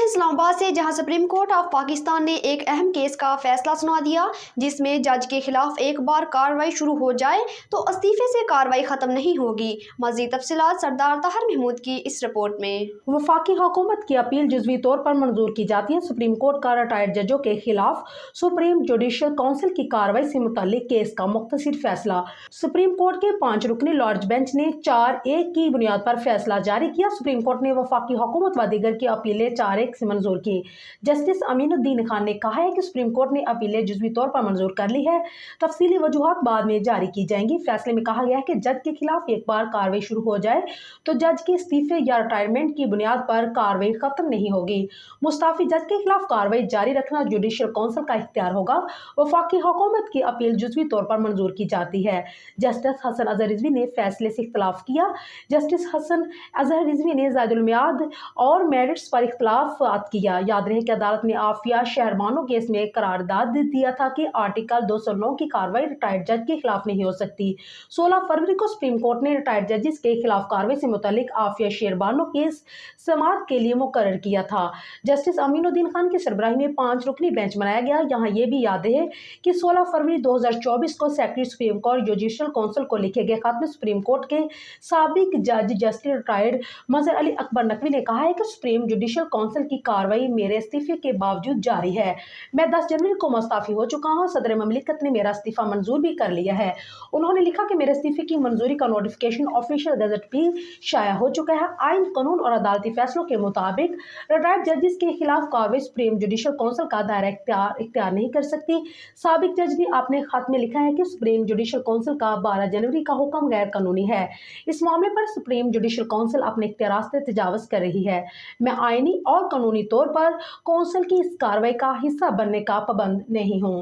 इस्लाम आबाद से, जहां सुप्रीम कोर्ट ऑफ पाकिस्तान ने एक अहम केस का फैसला सुना दिया, जिसमें जज के खिलाफ एक बार कार्रवाई शुरू हो जाए तो इस्तीफे से कार्रवाई खत्म नहीं होगी। मज़ीद तफसीलात सरदार ताहिर महमूद की इस रिपोर्ट में। वफाकी हुकूमत की अपील जुज़वी तौर पर मंजूर की जाती है। सुप्रीम कोर्ट का रिटायर्ड जजों के खिलाफ सुप्रीम जुडिशल काउंसिल की कार्रवाई से मुताल्लिक केस का मुख्तसर फैसला। सुप्रीम कोर्ट के 5 रुकनी लॉर्ज बेंच ने 4-1 की बुनियाद पर फैसला जारी किया। सुप्रीम कोर्ट ने वफाकी हुकूमत व दीगर की अपीलें 4-1 से मंजूर की। जस्टिस अमीनुद्दीन खान ने कहा है कि सुप्रीम कोर्ट ने अपीलें जुज़वी तौर पर मंजूर कर ली है, तफसीली वजूहात बाद में जारी की जाएंगी। फैसले में कहा गया है कि जज के खिलाफ एक बार कार्रवाई शुरू हो जाए तो जज के इस्तीफे या रिटायरमेंट की बुनियाद पर कार्रवाई खत्म नहीं होगी। मुस्ताफी जज के खिलाफ कार्रवाई जारी रखना जुडिशल काउंसिल का इख्तियार होगा। वफाकी हुकूमत की अपील जुज़वी तौर पर मंजूर की जाती है। जस्टिस हसन अजहर रिजवी ने फैसले से इख्तलाफ किया। जस्टिस हसन अजहर रिजवी ने ज़ायदुल मियाद और मेरिट्स पर इख्तलाफ किया। याद रहे कि अदालत ने आफिया शहरबानो केस में करारदाद दिया था कि आर्टिकल 209 की कार्रवाई रिटायर्ड जज के खिलाफ नहीं हो सकती। 16 फरवरी को सुप्रीम कोर्ट ने रिटायर्ड जजेस के खिलाफ कार्रवाई से मुतालिक आफिया शहरबानो केस समाअत के लिए मुकर्रर किया था। जस्टिस अमीनुद्दीन खान की सरबराही में 5 रुकनी बेंच बनाया गया। यहाँ ये भी याद है कि 16 फरवरी 2024 को secretary supreme court judicial council को लिखे गए खत में सुप्रीम कोर्ट के साबिक जज जस्टिस रिटायर्ड मजहर अली अकबर नकवी ने कहा है कि सुप्रीम जुडिशल काउंसिल की कार्रवाई मेरे इस्तीफे के बावजूद जारी है। मैं 10 जनवरी को मुस्ताफी हो चुका हूँ। सदर ममलिकत ने मेरा इस्तीफा मंजूर भी कर लिया है। उन्होंने लिखा कि मेरे इस्तीफे की मंजूरी का नोटिफिकेशन ऑफिशियल गजट भी शाया हो चुका है। आइन, कानून और अदालती फैसलों के मुताबिक रिटायर्ड जजेस के खिलाफ कार्रवाई सुप्रीम जुडिशल काउंसिल का दायरा इख्तियार नहीं कर सकती। साबिक जज ने अपने खत में लिखा है कि सुप्रीम जुडिशल काउंसिल का 12 जनवरी का हुक्म गैर कानूनी है। इस मामले पर सुप्रीम जुडिशल काउंसिल अपने इख्तियार से तजावुज कर रही है। मैं आईनी और कानूनी तौर पर काउंसिल की इस कार्रवाई का हिस्सा बनने का पाबंद नहीं हूँ।